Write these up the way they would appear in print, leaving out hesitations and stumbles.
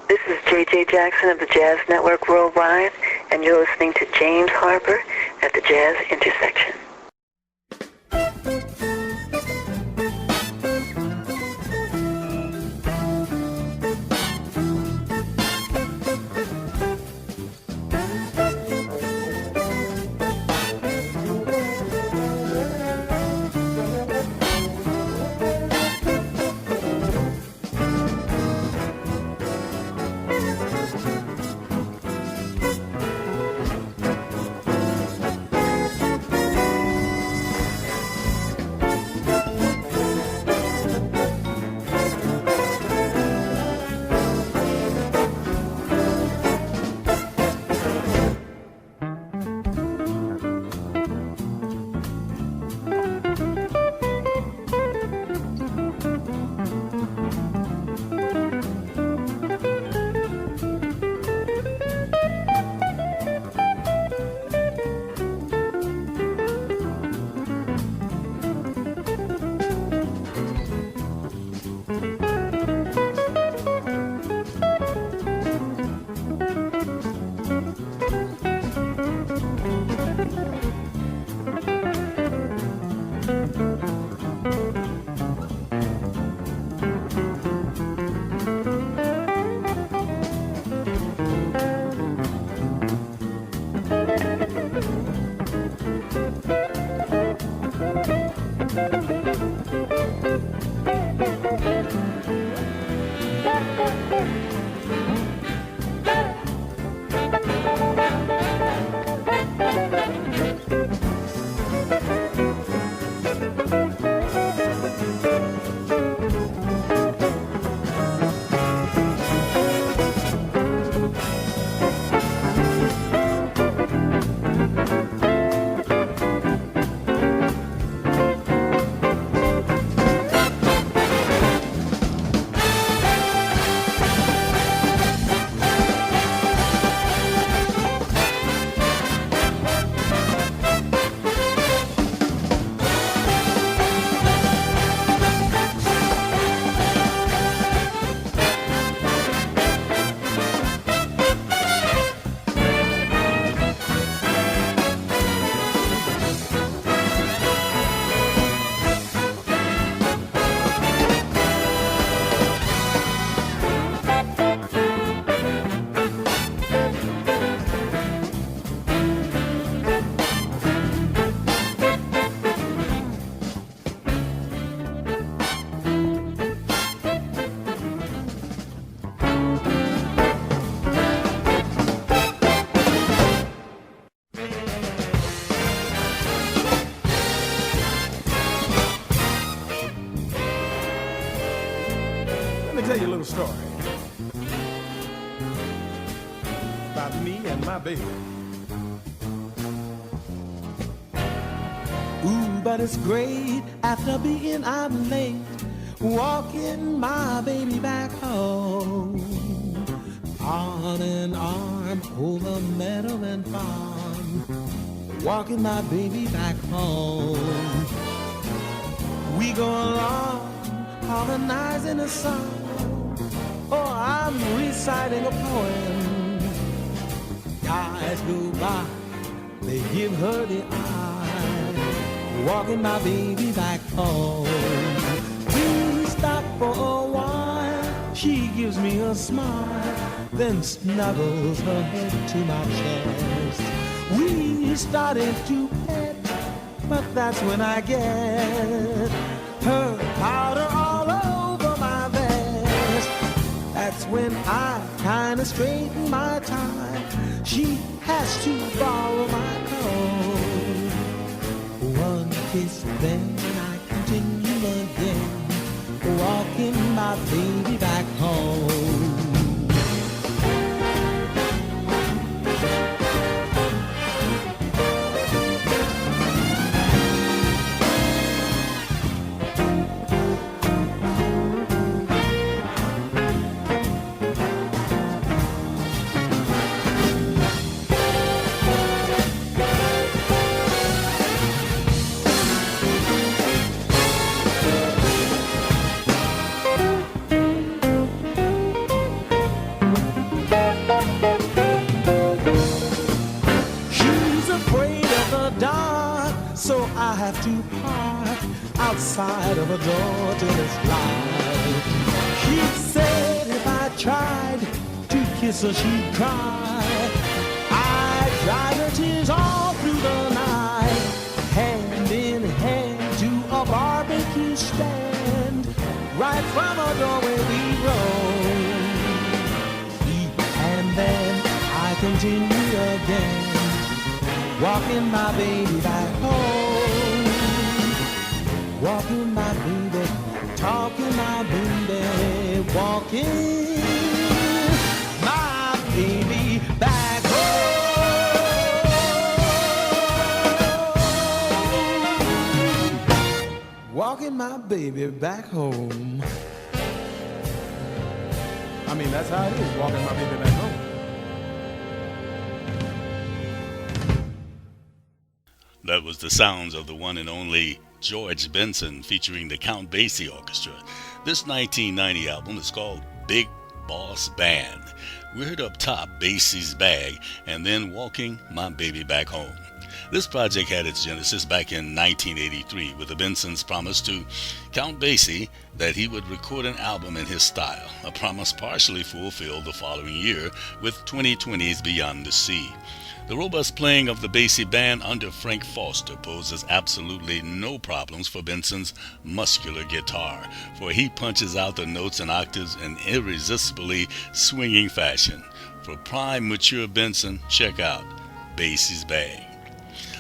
This is J.J. Jackson of the Jazz Network Worldwide, and you're listening to James Harper at the Jazz Intersection. Tell you a little story about me and my baby. Ooh, but it's great after being out late, walking my baby back home. Arm in arm over meadow and farm, walking my baby back home. We go along harmonizing a song. Oh, I'm reciting a poem. Guys go by, they give her the eye, walking my baby back home. We stop for a while, she gives me a smile, then snuggles her head to my chest. We started to pet, but that's when I get her powder all over my vest. That's when I kinda straighten my tie. She has to borrow my coat. One kiss, then I continue again, walking my baby back home. have to park outside of a door till it's light. He said if I tried to kiss her, she'd cry. I dried her tears all through the night, hand in hand to a barbecue stand. Right from a doorway we rode, and then I continue again, walking my baby back home, walking my baby, talking my baby, walking my baby back home, walking my baby back home. I mean, that's how it is, walking my baby back home. That was the sounds of the one and only George Benson featuring the Count Basie Orchestra. This 1990 album is called Big Boss Band. We heard up top Basie's Bag and then Walking My Baby Back Home. This project had its genesis back in 1983 with the Bensons' promise to Count Basie that he would record an album in his style, a promise partially fulfilled the following year with 2020's Beyond the Sea. The robust playing of the Basie band under Frank Foster poses absolutely no problems for Benson's muscular guitar, for he punches out the notes and octaves in irresistibly swinging fashion. For prime mature Benson, check out Basie's Bag.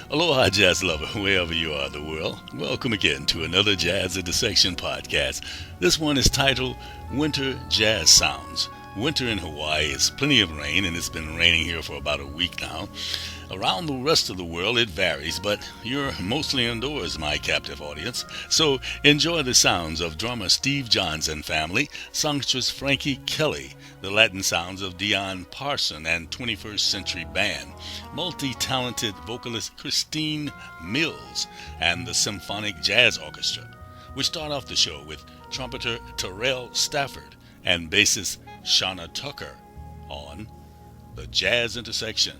Aloha, jazz lover, wherever you are in the world. Welcome again to another Jazz Intersection podcast. This one is titled Winter Jazz Sounds. Winter in Hawaii is plenty of rain, and it's been raining here for about a week now. Around the rest of the world, it varies, but you're mostly indoors, my captive audience. So enjoy the sounds of drummer Steve Johns and family, songstress Frankie Kelly, the Latin sounds of DION PARSON and 21st Century Band, multi-talented vocalist KRISTINE Mills, and the Symphonic Jazz Orchestra. We start off the show with trumpeter TERELL Stafford and bassist SHANA Tucker on the Jazz Intersection.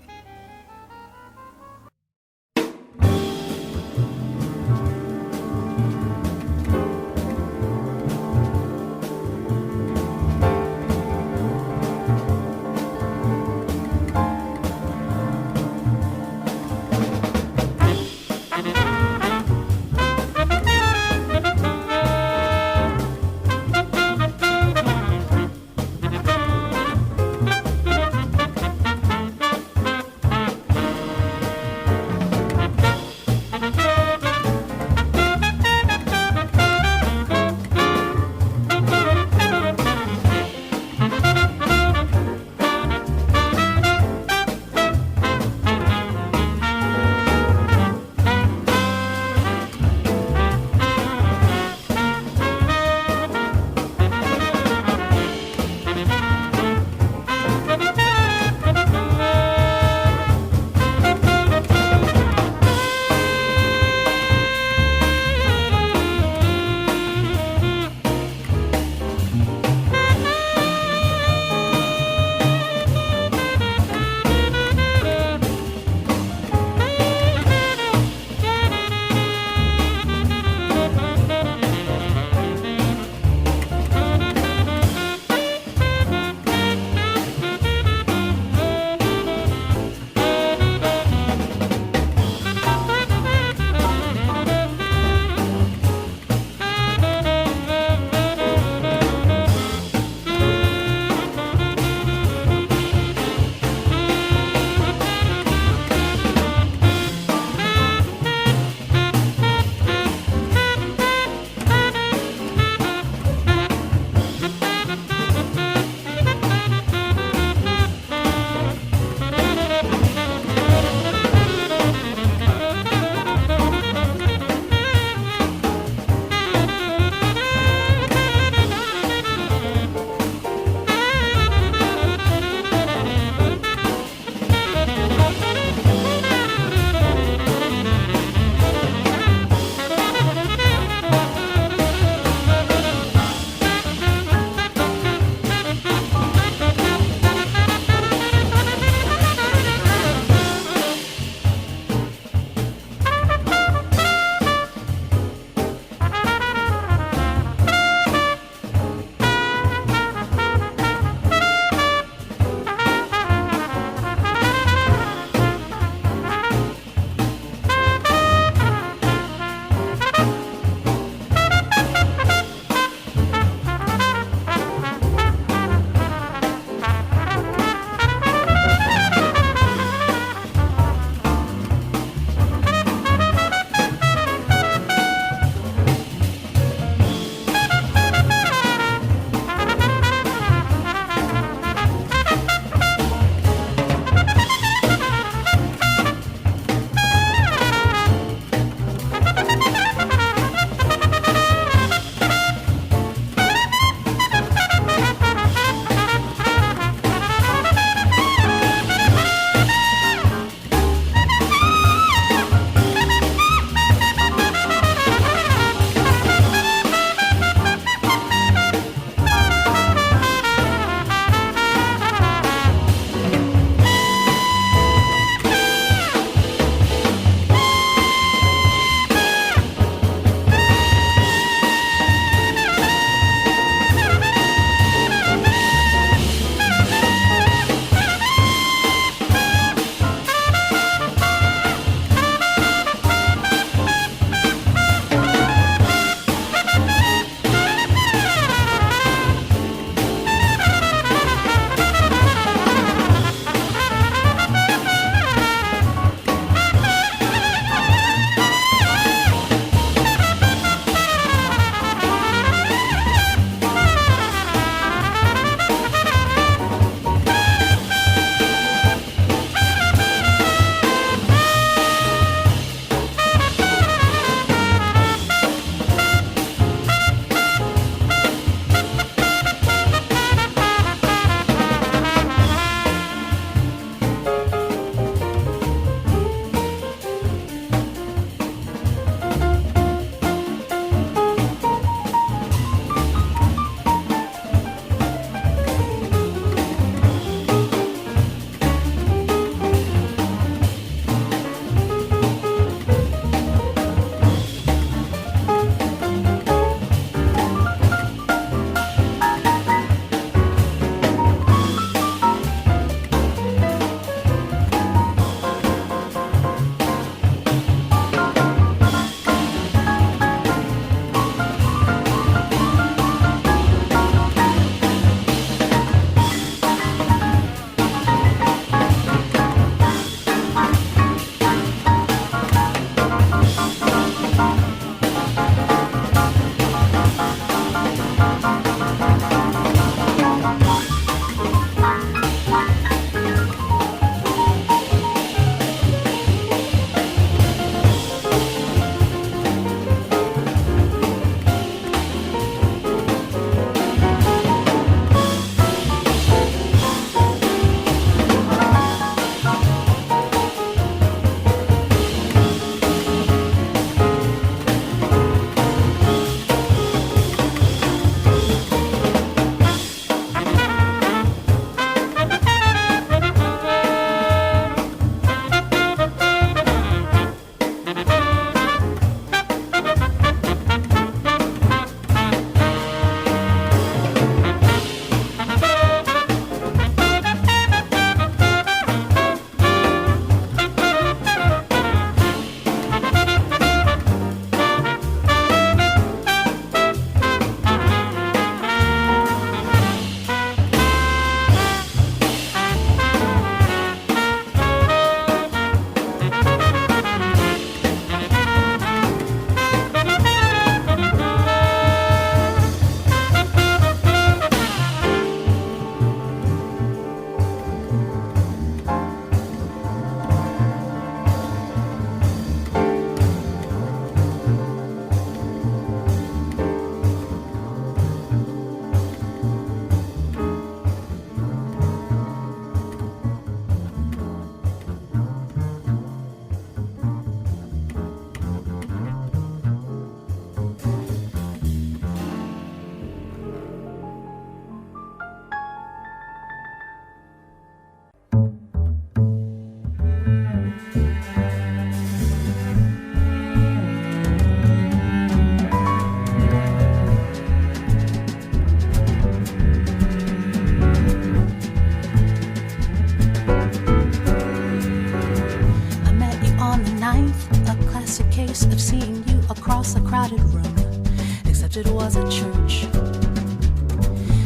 was a church.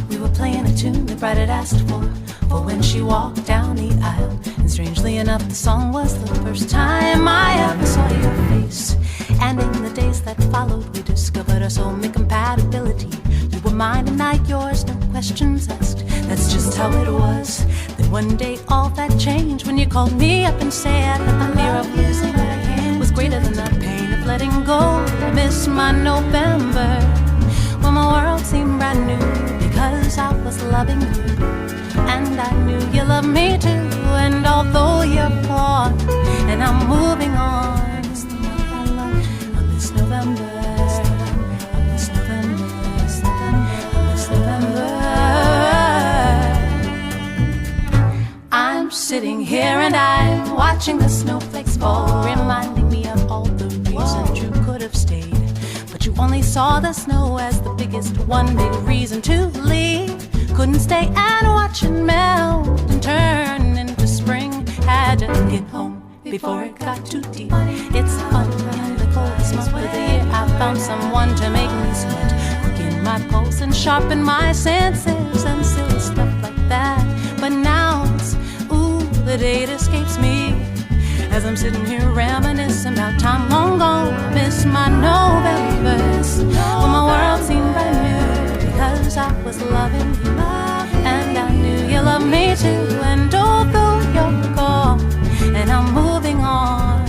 We were playing a tune that Bride had asked for when she walked down the aisle. And strangely enough, the song was the first time I ever saw your face. And in the days that followed, we discovered our soulmate compatibility. You were mine and I yours, no questions asked. That's just how it was. Then one day all that changed when you called me up and said that the fear of losing was greater than the pain of letting go. I miss my November, when my world seemed brand new, because I was loving you, and I knew you loved me too. And although you're gone and I'm moving on, I miss November, I miss November, I miss November. I'm sitting here and I'm watching the snowflakes fall, reminding me of all the reasons you could have stayed, but you only saw the snow as the biggest one big reason to leave. Couldn't stay and watch it melt and turn into spring. Had to get home before it got too deep. It's funny, in the coldest month of the year I found someone to make me sweat, quicken my pulse and sharpen my senses and silly stuff like that. But now it's, ooh, the date escapes me as I'm sitting here reminiscing about time long gone. I miss my Novembers, when my world seemed brand new, because I was loving you, and I knew you loved me too. And although you're gone and I'm moving on,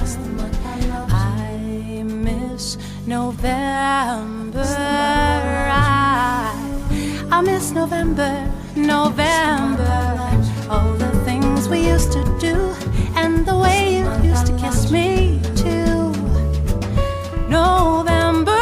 I miss November. I miss November, November. All the things we used to do and the way you used to kiss me too. November.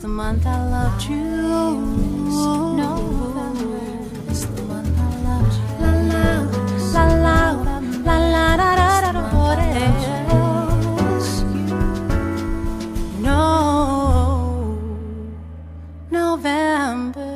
The month I loved you. November is the month I loved you. La la la la la la da da da da. No, November.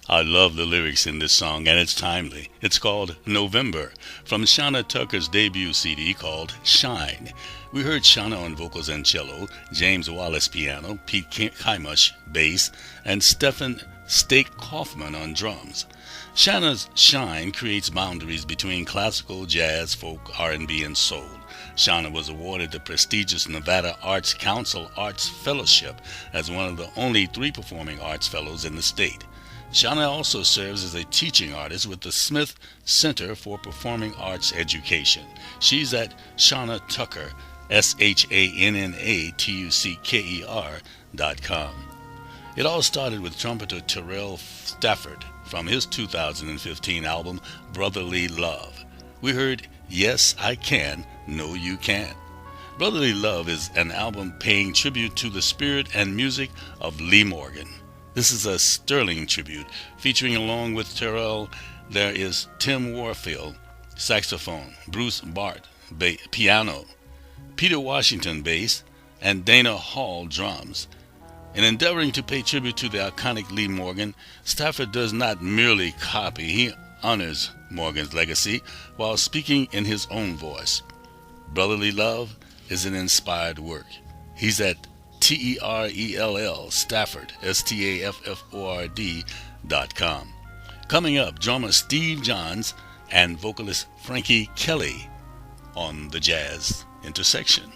I love the lyrics in this song, and it's timely. It's called November, from SHANA Tucker's debut CD called Shine. We heard SHANA on vocals and cello, James Wallace piano, Pete Kaimush bass, and Stefan Stake Kaufman on drums. SHANA's Shine creates boundaries between classical, jazz, folk, R&B, and soul. SHANA was awarded the prestigious Nevada Arts Council Arts Fellowship as one of the only 3 performing arts fellows in the state. SHANA also serves as a teaching artist with the Smith Center for Performing Arts Education. She's at SHANA Tucker, SHANNATUCKER.com. It all started with trumpeter TERELL Stafford from his 2015 album Brotherly Love. We heard Yes I Can, No You Can. Brotherly Love is an album paying tribute to the spirit and music of Lee Morgan. This is a sterling tribute, featuring along with TERELL, there is Tim Warfield, saxophone, Bruce Bart, piano, Peter Washington, bass, and Dana Hall, drums. In endeavoring to pay tribute to the iconic Lee Morgan, Stafford does not merely copy, he honors Morgan's legacy while speaking in his own voice. Brotherly Love is an inspired work. He's at TERELL, Stafford, STAFFORD.com. Coming up, drummer Steve Johns and vocalist Frankie Kelly. on the Jazz Intersection.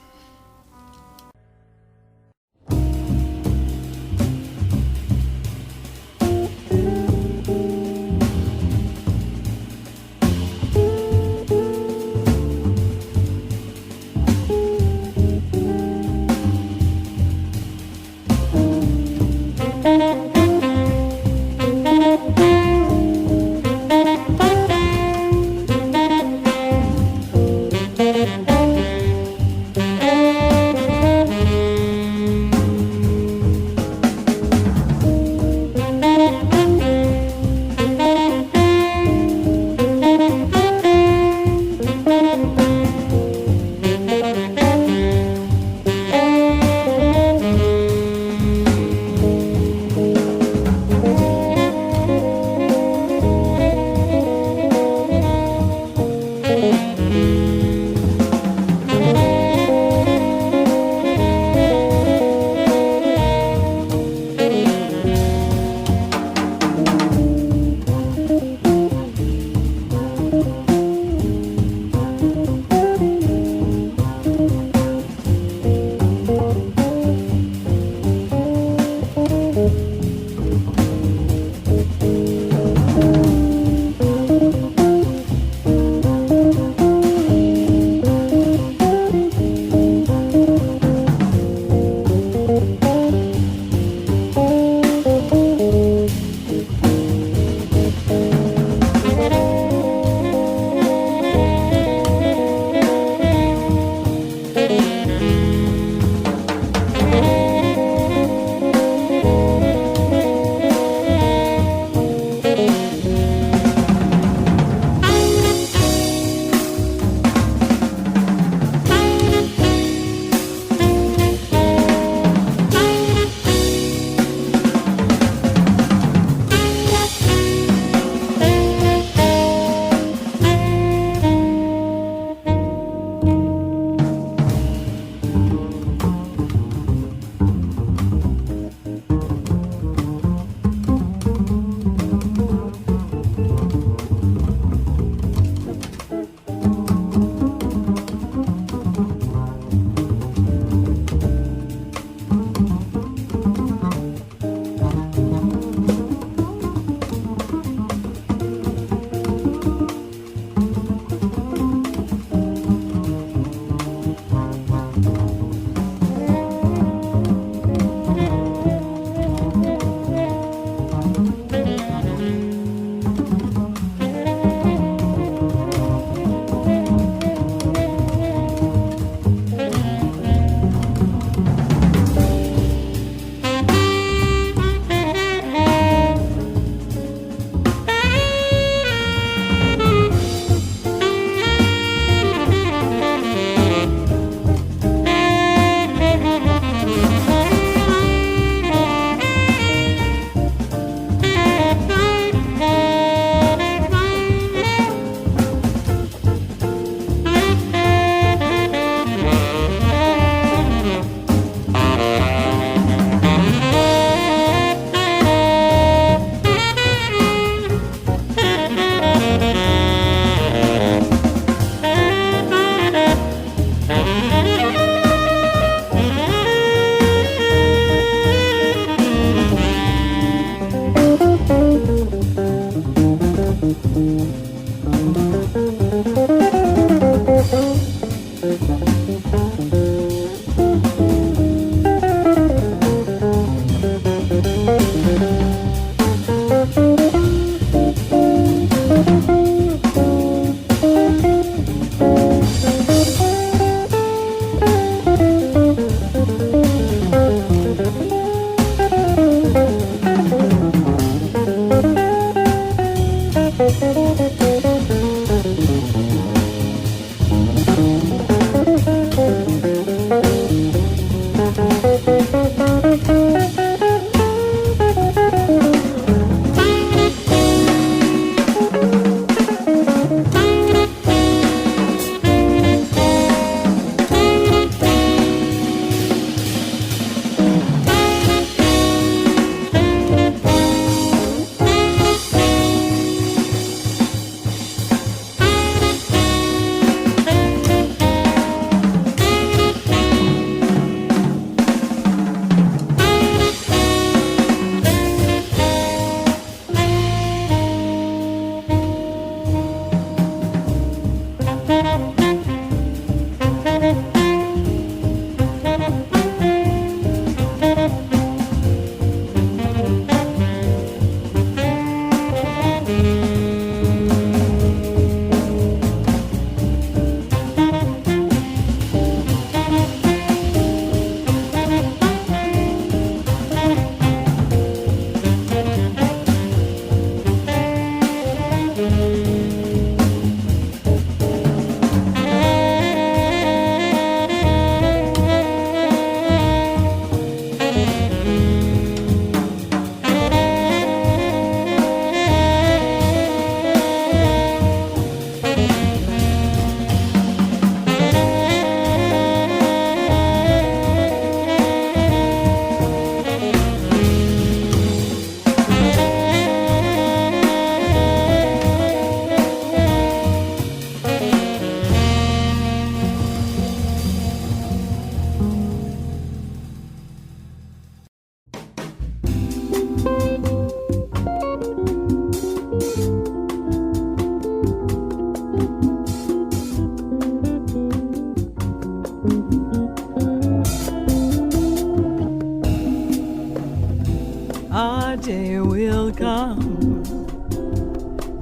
a day will come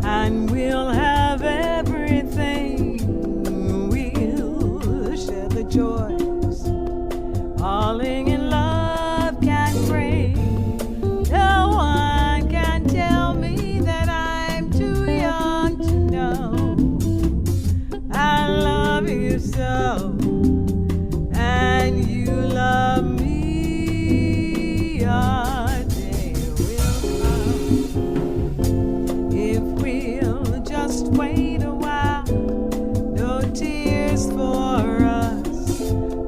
and we'll have everything. We'll share the joys falling in love can bring. No one can tell me that I'm too young to know I love you so and you love me. A day will come if we'll just wait a while. No tears for us,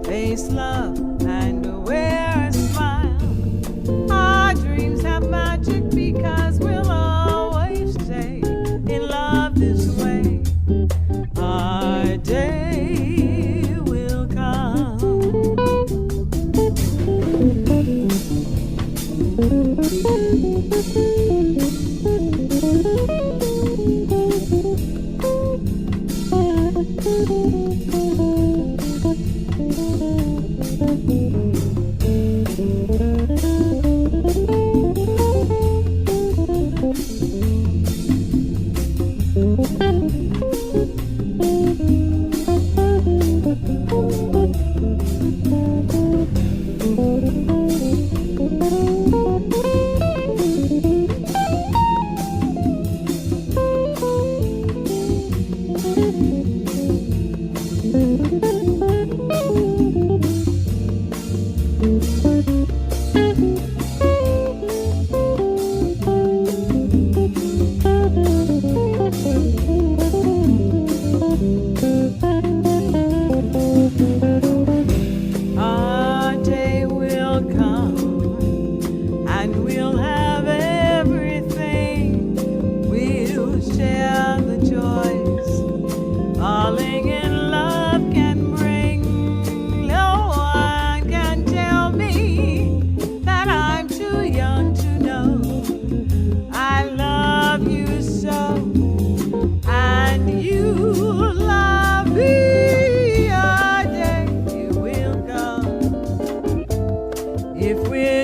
face love and wear a smile. Our dreams have magic because we'll always stay in love this way. Our day will come.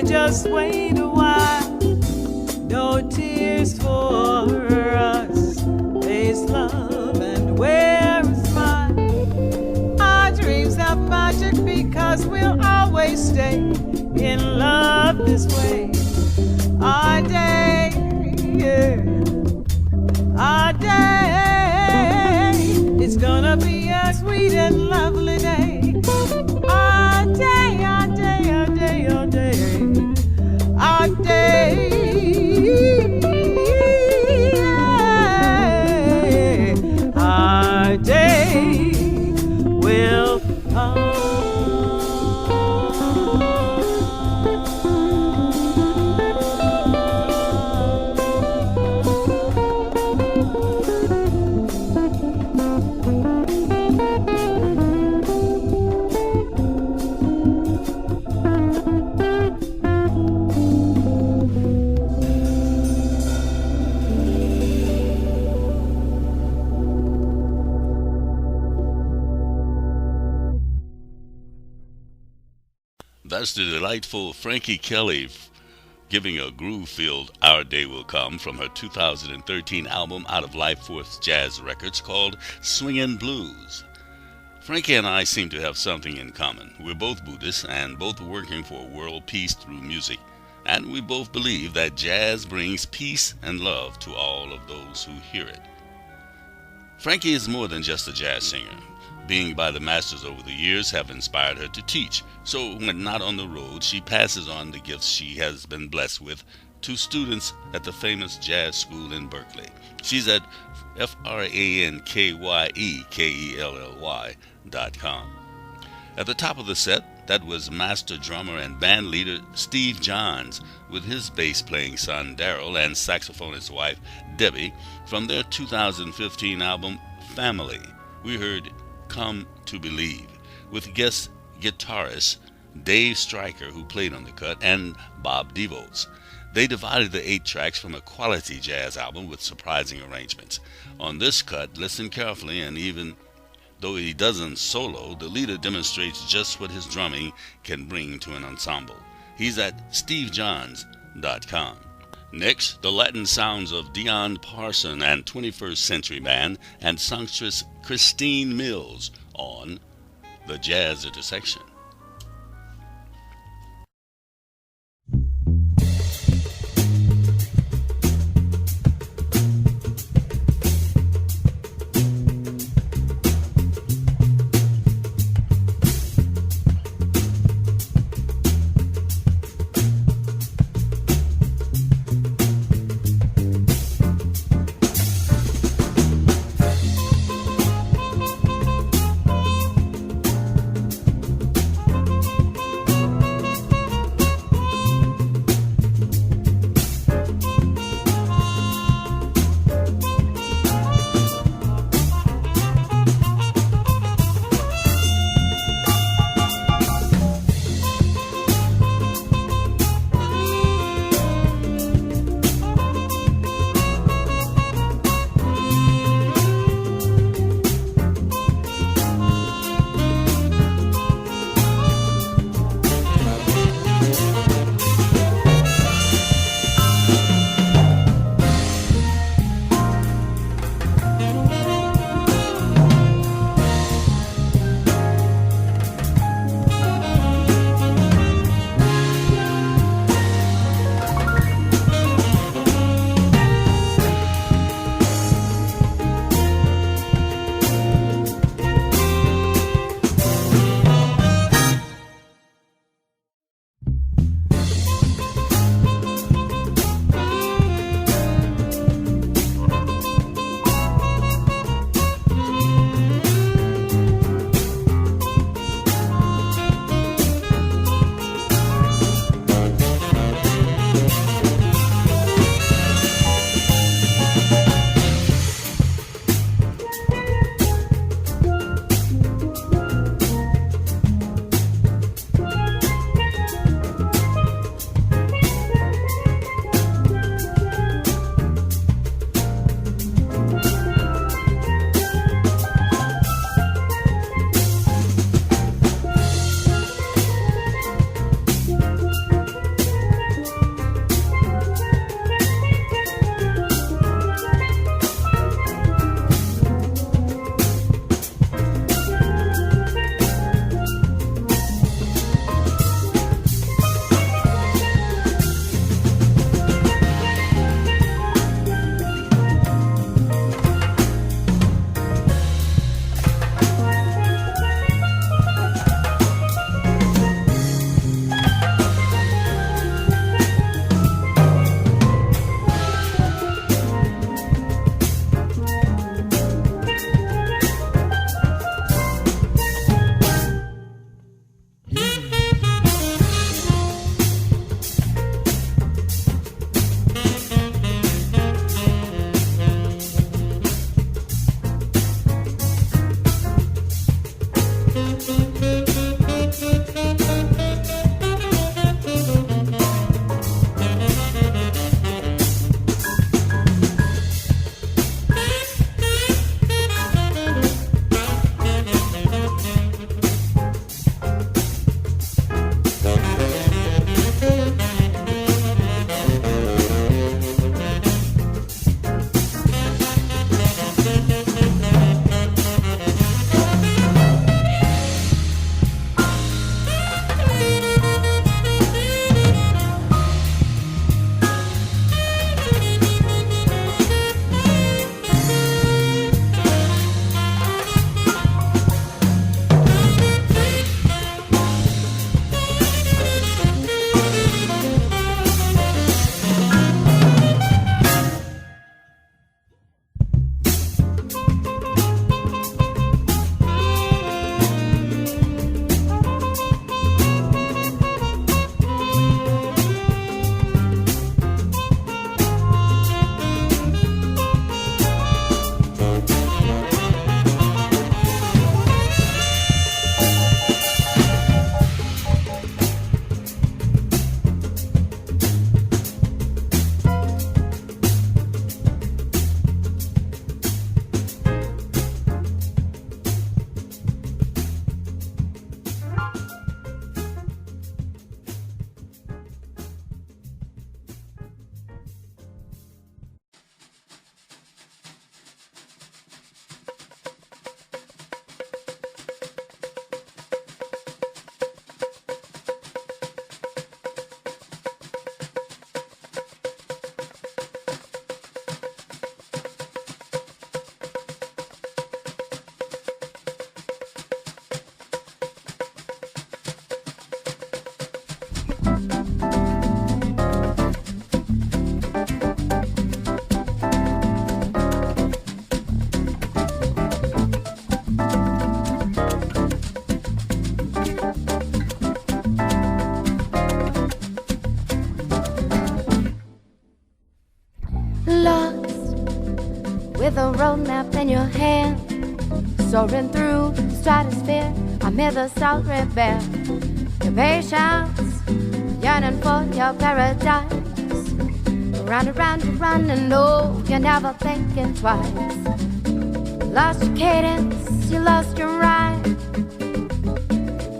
Just wait a while, no tears for us, face love and wear a smile. Our dreams have magic because we'll always stay in love this way. Our day, yeah, our day, it's gonna be a sweet and lovely day. Our day, our day, our day, our day. Our day, our day will come. That's the delightful Frankie Kelly giving a groove-filled Our Day Will Come from her 2013 album out of Life Force Jazz Records called Swingin' Blues. Frankie and I seem to have something in common. We're both Buddhists and both working for world peace through music. And we both believe that jazz brings peace and love to all of those who hear it. Frankie is more than just a jazz singer. Being by the masters over the years have inspired her to teach. So when not on the road, she passes on the gifts she has been blessed with to students at the famous jazz school in Berkeley. She's at FRANKYEKELLY.com. At the top of the set, that was master drummer and band leader Steve Johns with his bass-playing son Darrell and saxophonist wife Debbie from their 2015 album Family. We heard Come to Believe with guest guitarist Dave Stryker, who played on the cut, and Bob DeVos. They divided the 8 tracks from a quality jazz album with surprising arrangements. On this cut, listen carefully, and even though he doesn't solo, the leader demonstrates just what his drumming can bring to an ensemble. He's at stevejohns.com. Next, the Latin sounds of DION, PARSON, and 21st Century Man and songstress KRISTINE Mills on The Jazz Intersection. with a road map in your hand, soaring through the stratosphere amid the salt rebel. Your patience, yearning for your paradise. Round and round you run and no, you're never thinking twice. Lost your cadence, you lost your rhyme,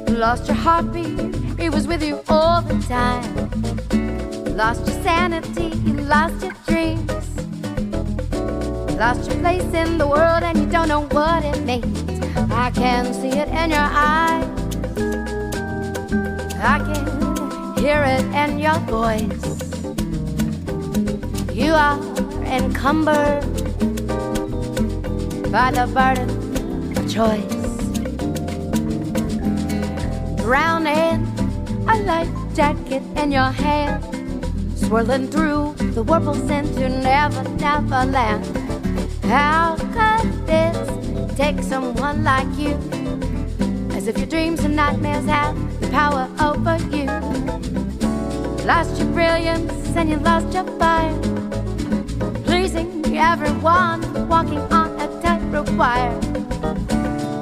lost your heartbeat, it was with you all the time. Lost your sanity, you lost your dreams, lost your place in the world and you don't know what it means. I can see it in your eyes, I can hear it in your voice. You are encumbered by the burden of choice, drowning a life jacket in your hand, swirling through the whirlpools into never, never land. How could this take someone like you? As if your dreams and nightmares have the power over you. Lost your brilliance and you lost your fire, pleasing everyone, walking on a tightrope wire.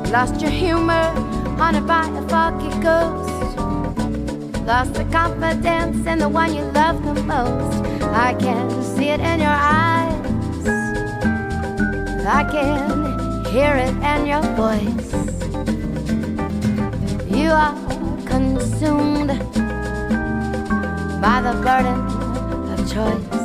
Lost your humor, haunted by a foggy ghost, lost the confidence in the one you love the most. I can see it in your eyes, I can hear it in your voice. You are consumed by the burden of choice.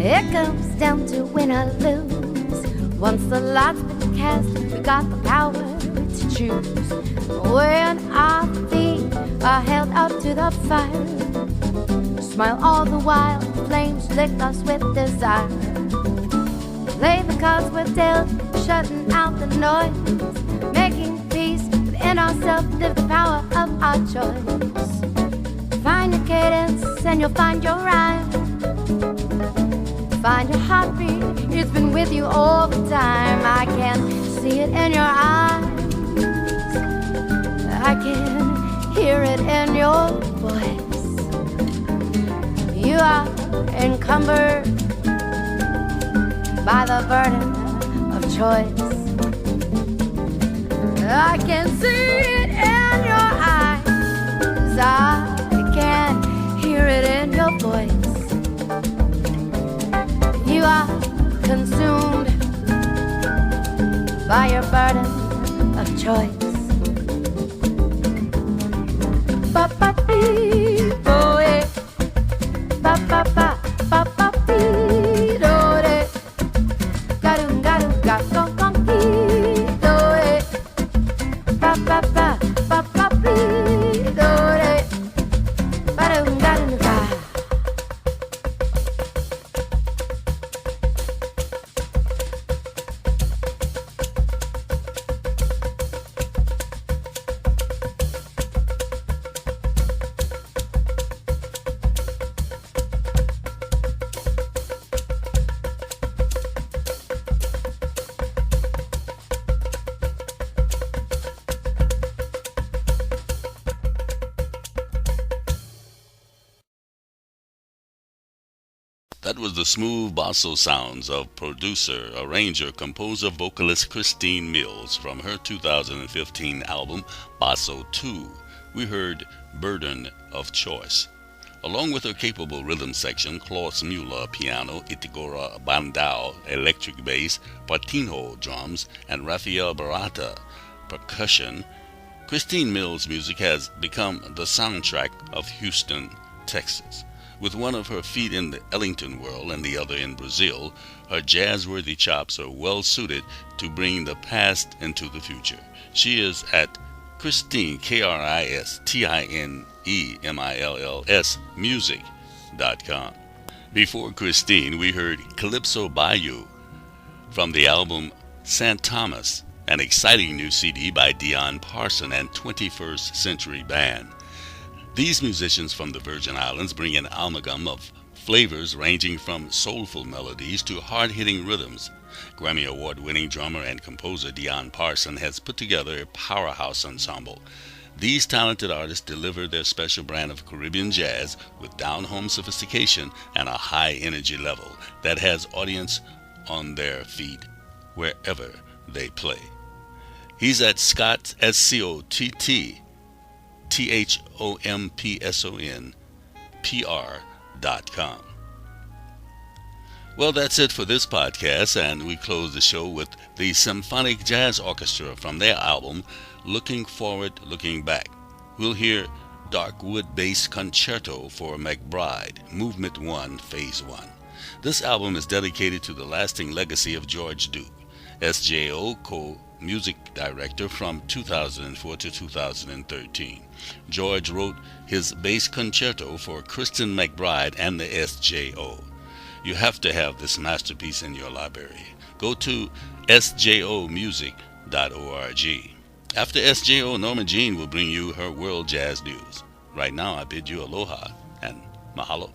It comes down to win or lose. Once the lot's been cast, we got the power to choose. When our feet are held out to the fire, smile all the while, flames lick us with desire. Play the cards we're dealt, shutting out the noise, making peace within ourselves, live the power of our choice. Find your cadence and you'll find your rhyme. Find your heartbeat, it's been with you all the time. I can see it in your eyes, I can hear it in your voice. You are encumbered by the burden of choice. I can see it in your eyes, I can hear it in your voice. You are consumed by your burden of choice. Ba-ba-dee, oh, eh. Ba-ba-ba, ba-ba-dee, oh, eh. Ga-dum, ga-dum, ga-dum-dum-dee, oh, eh. Ba-ba-ba, ba-ba-dee, oh, eh. Ba-dum, ga-dum, ga. That was the smooth basso sounds of producer, arranger, composer, vocalist KRISTINE Mills from her 2015 album Basso 2. We heard Burden of Choice. Along with her capable rhythm section, Klaus Müller piano, Itigora Bandau electric bass, Patino drums, and Rafael Barata percussion, Christine Mills' music has become the soundtrack of Houston, Texas. With one of her feet in the Ellington world and the other in Brazil, her jazz-worthy chops are well suited to bring the past into the future. She is at KRISTINE, KRISTINEMILLS music.com. Before Christine, we heard Calypso Bayou from the album St. Thomas, an exciting new CD by DION, PARSON, and 21st Century Band. These musicians from the Virgin Islands bring an amalgam of flavors ranging from soulful melodies to hard-hitting rhythms. Grammy Award-winning drummer and composer DION PARSON has put together a powerhouse ensemble. These talented artists deliver their special brand of Caribbean jazz with down-home sophistication and a high energy level that has audience on their feet wherever they play. He's at Scott, SCOTTTHOMPSONPR.com. Well, that's it for this podcast, and we close the show with the Symphonic Jazz Orchestra from their album Looking Forward, Looking Back. We'll hear Dark Wood Bass Concerto for McBride, Movement 1, Phase 1. This album is dedicated to the lasting legacy of George Duke, SJO co-music director from 2004 to 2013. George wrote his bass concerto for Kristen McBride and the SJO. You have to have this masterpiece in your library. Go to sjomusic.org. After SJO, Norma Jean will bring you her world jazz news. Right now, I bid you aloha and mahalo.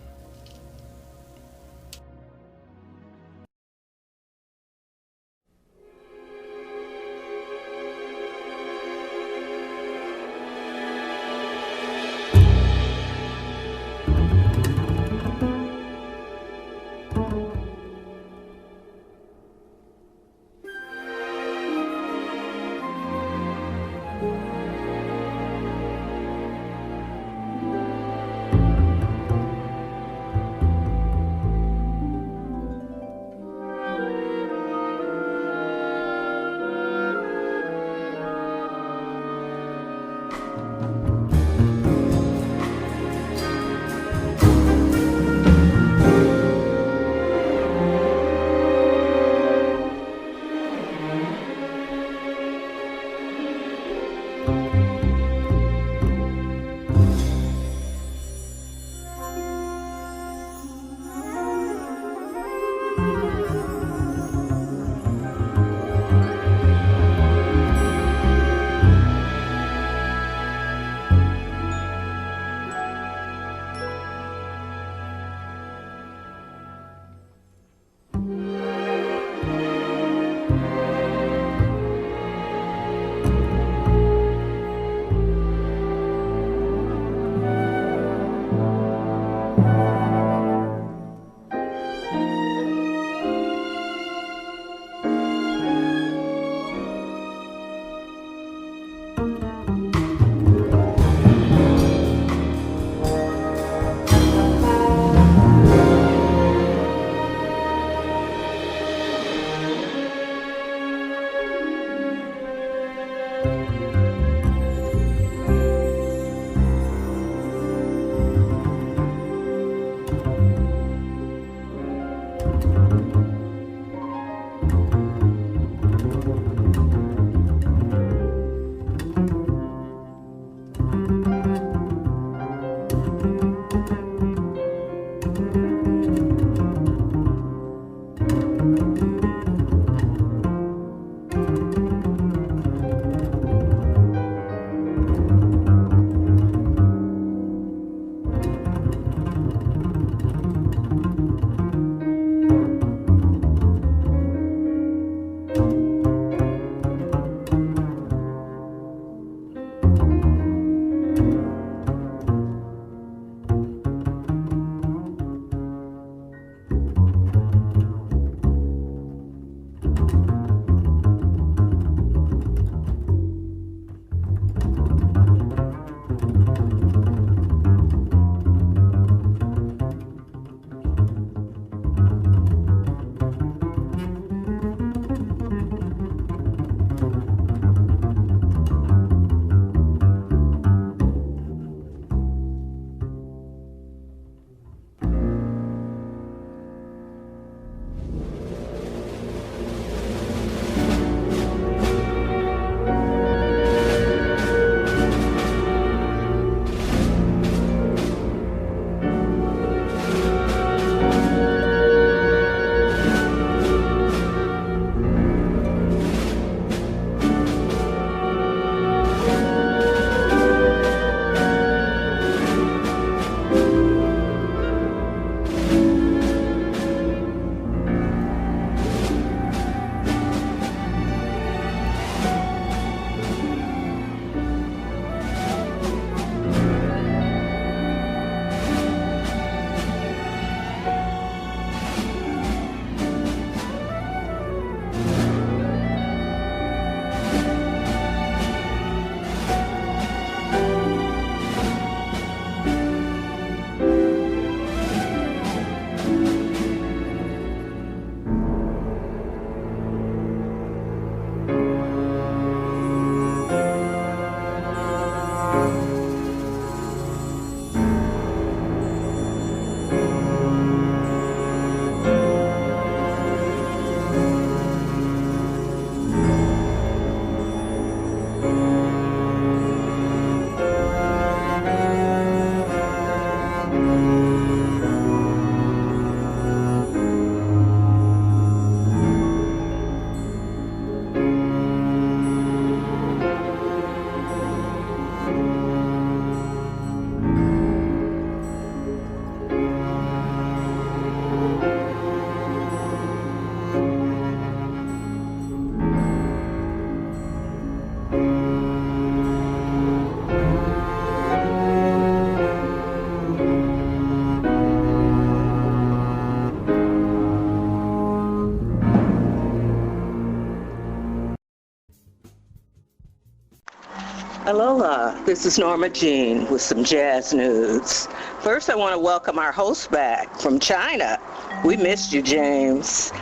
Aloha, this is Norma Jean with some jazz news. First, I want to welcome our host back from China. We missed you, James.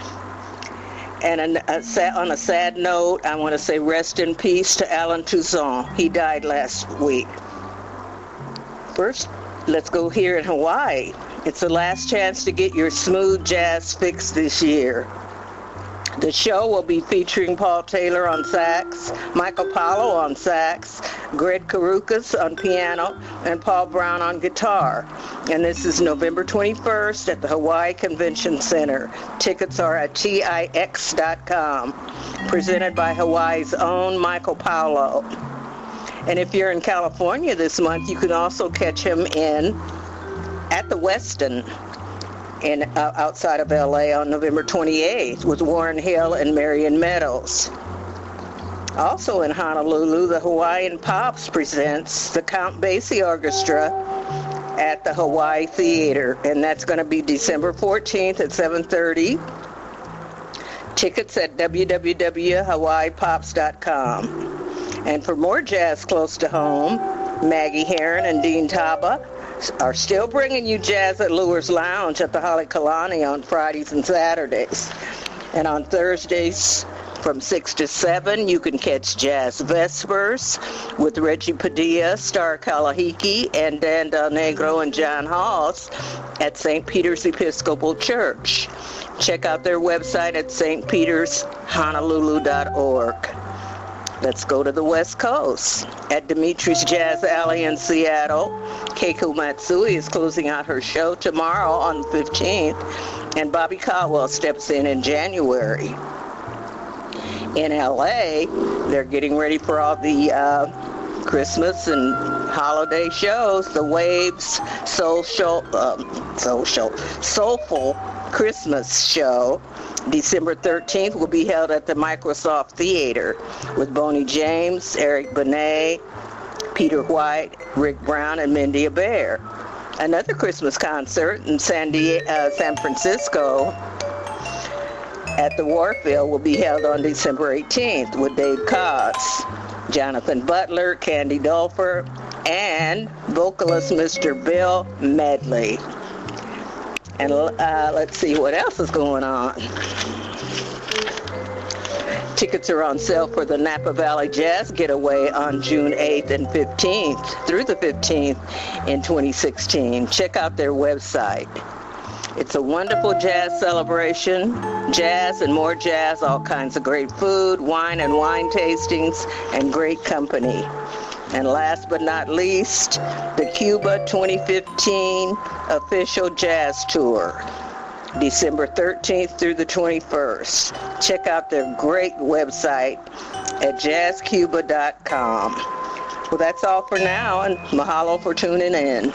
And on a sad note, I want to say rest in peace to Alan Toussaint. He died last week. First, let's go here in Hawaii. It's the last chance to get your smooth jazz fix this year. The show will be featuring Paul Taylor on sax, Michael Paulo on sax, Greg Karukas on piano, and Paul Brown on guitar. And this is November 21st at the Hawaii Convention Center. Tickets are at tix.com. Presented by Hawaii's own Michael Paulo. And if you're in California this month, you can also catch him at the Westin outside of LA on November 28th with Warren Hill and Marion Meadows. Also in Honolulu, the Hawaiian Pops presents the Count Basie Orchestra at the Hawaii Theater, and that's going to be December 14th at 7:30. Tickets at www.hawaiipops.com. And for more jazz close to home, Maggie Heron and Dean Taba are still bringing you jazz at Lure's Lounge at the Halekulani on Fridays and Saturdays. And on Thursdays from 6 to 7, you can catch Jazz Vespers with Reggie Padilla, Star Kalahiki, and Dan Del Negro and John Halls at St. Peter's Episcopal Church. Check out their website at stpetershonolulu.org. Let's go to the West Coast. At Dimitri's Jazz Alley in Seattle, Keiko Matsui is closing out her show tomorrow on the 15th, and Bobby Caldwell steps in January. In LA, they're getting ready for all the Christmas and holiday shows. The Waves Soulful Christmas Show, December 13th, will be held at the Microsoft Theater with Boney James, Eric Benet, Peter White, Rick Brown, and Mindy Abair. Another Christmas concert in San Francisco at the Warfield will be held on December 18th with Dave Cox, Jonathan Butler, Candy Dulfer, and vocalist Mr. Bill Medley. And let's see what else is going on. Tickets are on sale for the Napa Valley Jazz Getaway on June 8th and 15th through the 15th in 2016. Check out their website. It's a wonderful jazz celebration, jazz and more jazz, all kinds of great food, wine and wine tastings, and great company. And last but not least, the Cuba 2015 official jazz tour, December 13th through the 21st. Check out their great website at jazzcuba.com. Well, that's all for now, and mahalo for tuning in.